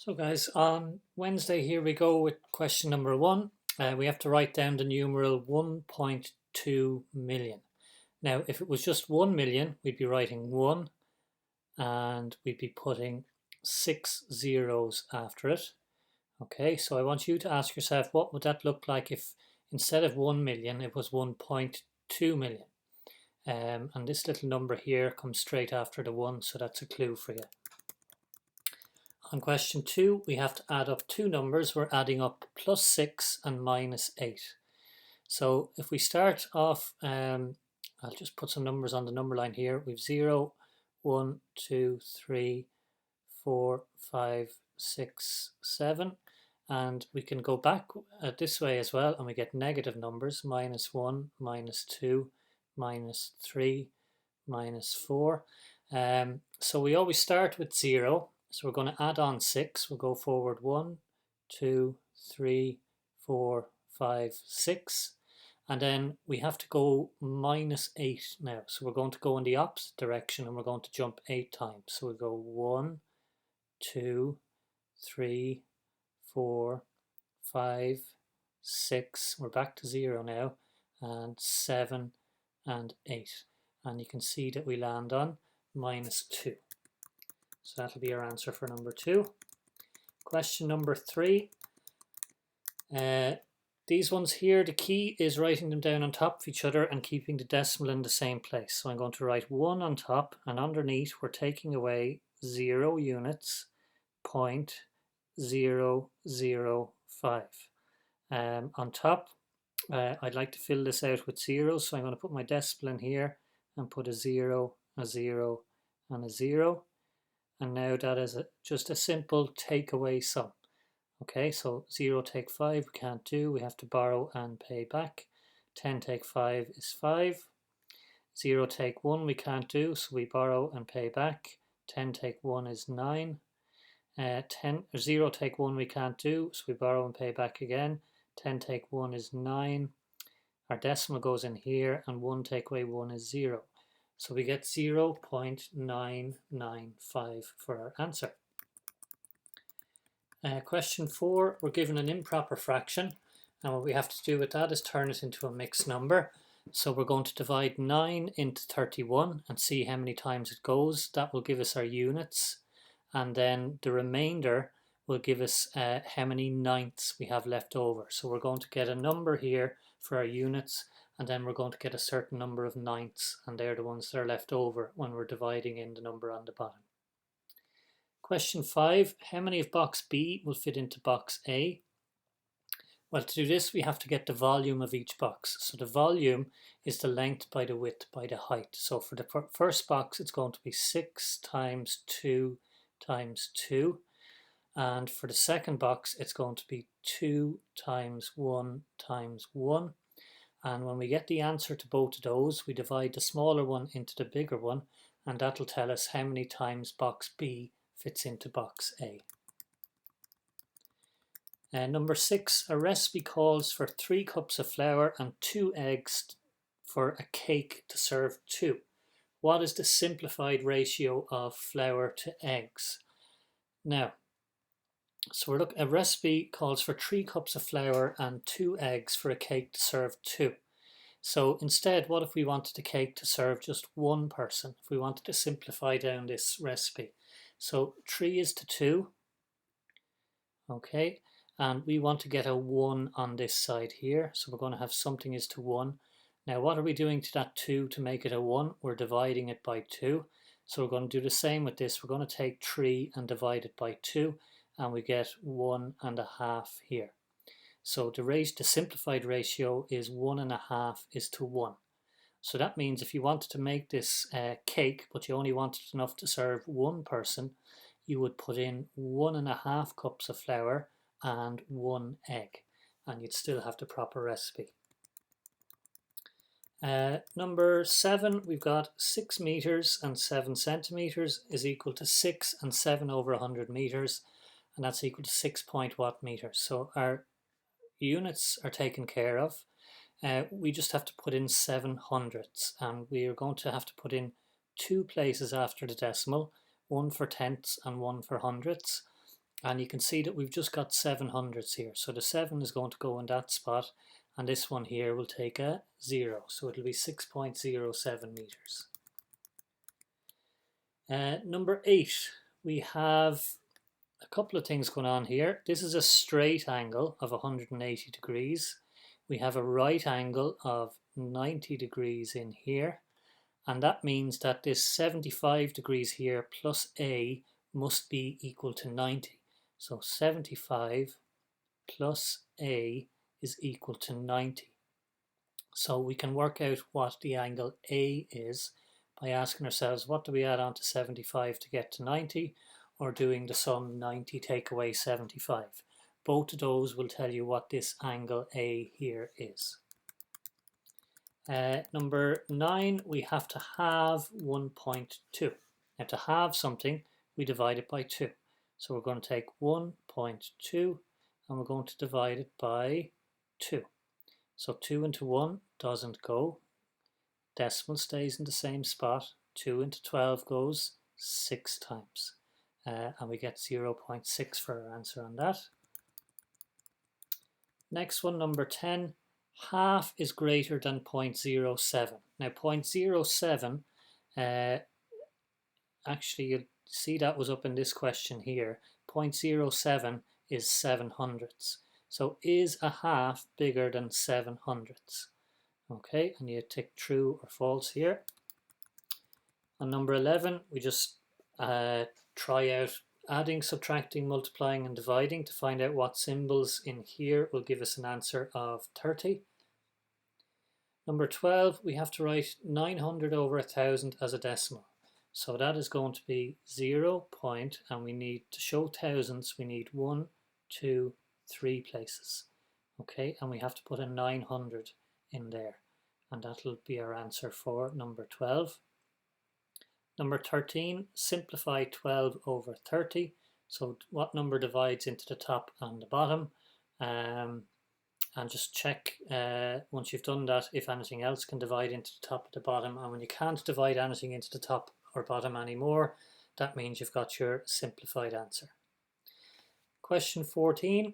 So guys, on Wednesday here we go with question number one. We have to write down the numeral 1.2 million. Now, if it was just 1 million, we'd be writing 1 and we'd be putting 6 zeros after it. Okay, so I want you to ask yourself, what would that look like if instead of 1 million, it was 1.2 million? And this little number here comes straight after the 1, so that's a clue for you. On question 2, we have to add up two numbers. We're adding up plus 6 and minus 8. So if we start off, I'll just put some numbers on the number line here. We've 0, 1, 2, 3, 4, 5, 6, 7. And we can go back this way as well, and we get negative numbers, minus 1, minus 2, minus 3, minus 4. So we always start with 0. So we're going to add on 6. We'll go forward 1, 2, 3, 4, 5, 6. And then we have to go minus 8 now. So we're going to go in the opposite direction and we're going to jump 8 times. So we go 1, 2, 3, 4, 5, 6. We're back to 0 now. And 7 and 8. And you can see that we land on minus 2. So that'll be our answer for number 2. Question number 3. These ones here, the key is writing them down on top of each other and keeping the decimal in the same place. So I'm going to write 1 on top, and underneath we're taking away 0 units, 0.005. On top, I'd like to fill this out with zeros, so I'm going to put my decimal in here and put a 0, a 0, and a 0. And now that is just a simple take away sum. Okay, so 0 take 5 we can't do, we have to borrow and pay back. 10 take 5 is 5. 0 take 1 we can't do, so we borrow and pay back. 10 take 1 is 9. 0 take 1 we can't do, so we borrow and pay back again. 10 take 1 is 9. Our decimal goes in here, and 1 take away 1 is 0. So we get 0.995 for our answer. Question 4, we're given an improper fraction, and what we have to do with that is turn it into a mixed number. So we're going to divide 9 into 31 and see how many times it goes. That will give us our units, and then the remainder will give us how many ninths we have left over. So we're going to get a number here for our units, and then we're going to get a certain number of ninths, and they're the ones that are left over when we're dividing in the number on the bottom. Question 5, how many of box B will fit into box A? Well, to do this we have to get the volume of each box. So the volume is the length by the width by the height. So for the first box it's going to be 6 times 2 times 2. And for the second box it's going to be 2 times 1 times 1. And when we get the answer to both of those, we divide the smaller one into the bigger one, and that'll tell us how many times box B fits into box A. Number 6, a recipe calls for 3 cups of flour and 2 eggs for a cake to serve 2. What is the simplified ratio of flour to eggs? Now, so a recipe calls for 3 cups of flour and 2 eggs for a cake to serve 2. So instead, what if we wanted the cake to serve just one person? If we wanted to simplify down this recipe. So 3 is to 2. Okay, and we want to get a 1 on this side here. So we're going to have something is to 1. Now what are we doing to that 2 to make it a 1? We're dividing it by 2. So we're going to do the same with this. We're going to take 3 and divide it by 2, and we get 1.5 here. So the simplified ratio is 1.5 is to 1. So that means if you wanted to make this cake, but you only wanted enough to serve one person, you would put in 1.5 cups of flour and 1 egg, and you'd still have the proper recipe. Number 7, we've got 6 meters and 7 centimeters is equal to 6 and 7 over 100 meters, and that's equal to 6 watt meters. So our units are taken care of. We just have to put in 7 hundredths, and we are going to have to put in 2 places after the decimal, one for tenths and one for hundredths. And you can see that we've just got 700ths here. So the 7 is going to go in that spot, and this one here will take a 0. So it'll be 6.07 meters. Number 8, we have a couple of things going on here. This is a straight angle of 180 degrees. We have a right angle of 90 degrees in here. And that means that this 75 degrees here plus A must be equal to 90. So 75 plus A is equal to 90. So we can work out what the angle A is by asking ourselves, what do we add on to 75 to get to 90? Or doing the sum 90 take away 75. Both of those will tell you what this angle A here is. Number 9, we have to halve 1.2. Now to halve something, we divide it by 2. So we're going to take 1.2 and we're going to divide it by 2. So 2 into 1 doesn't go. Decimal stays in the same spot. 2 into 12 goes 6 times. And we get 0.6 for our answer on that. Next one, number 10. Half is greater than 0.07. Now 0.07, actually you'll see that was up in this question here. 0.07 is 700ths. So is a half bigger than 700ths? Okay, and you tick true or false here. On number 11, we just try out adding, subtracting, multiplying and dividing to find out what symbols in here will give us an answer of 30. Number 12, we have to write 900 over 1000 as a decimal. So that is going to be 0 point, and we need to show thousands, we need 1, 2, 3 places. Okay, and we have to put a 900 in there, and that'll be our answer for number 12. Number 13, simplify 12 over 30. So what number divides into the top and the bottom? And just check once you've done that if anything else can divide into the top or the bottom. And when you can't divide anything into the top or bottom anymore, that means you've got your simplified answer. Question 14,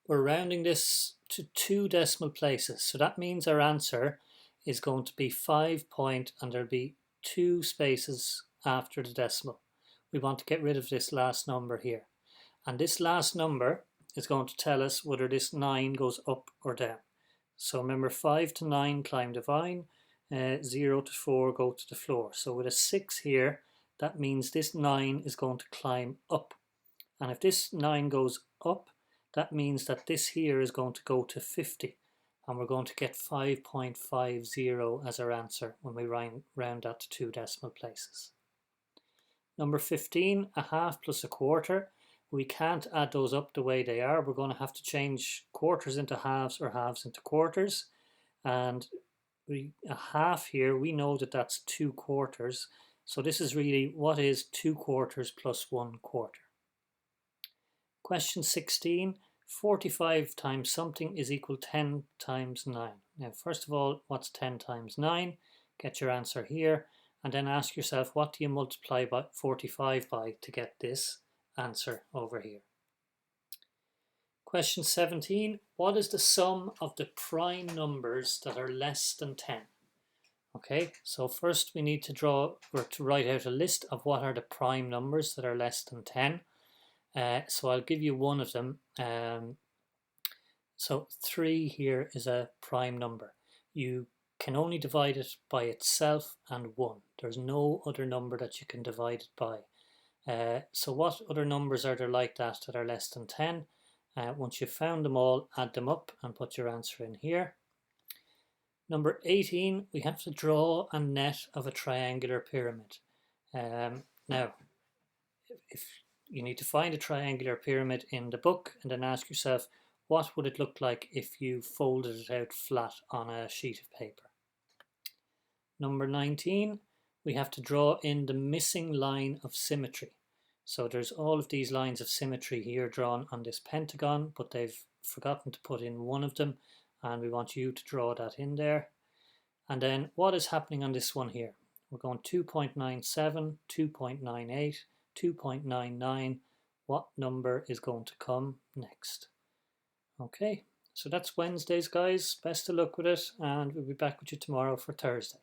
we're rounding this to 2 decimal places. So that means our answer is going to be 5 point, and there'll be 2 spaces after the decimal. We want to get rid of this last number here. And this last number is going to tell us whether this 9 goes up or down. So remember, 5 to 9 climb the vine, 0 to 4 go to the floor. So with a 6 here, that means this 9 is going to climb up. And if this 9 goes up, that means that this here is going to go to 50. And we're going to get 5.50 as our answer when we round that to 2 decimal places. Number 15, a half plus a quarter. We can't add those up the way they are. We're going to have to change quarters into halves or halves into quarters. And a half here, we know that that's 2 quarters. So this is really, what is 2 quarters plus 1 quarter? Question 16, 45 times something is equal 10 times 9. Now, first of all, what's 10 times 9? Get your answer here, and then ask yourself, what do you multiply by 45 by to get this answer over here? Question 17, what is the sum of the prime numbers that are less than 10? Okay, so first we need to draw or to write out a list of what are the prime numbers that are less than 10. So I'll give you one of them. So 3 here is a prime number. You can only divide it by itself and 1. There's no other number that you can divide it by. So what other numbers are there like that are less than 10? Once you've found them all, add them up and put your answer in here. Number 18, we have to draw a net of a triangular pyramid. Now, if you need to find a triangular pyramid in the book and then ask yourself, what would it look like if you folded it out flat on a sheet of paper? Number 19, we have to draw in the missing line of symmetry. So there's all of these lines of symmetry here drawn on this pentagon, but they've forgotten to put in one of them, and we want you to draw that in there. And then what is happening on this one here? We're going 2.97, 2.98, 2.99, what number is going to come next. Okay, so that's Wednesdays, guys. Best of luck with it, and we'll be back with you tomorrow for Thursday.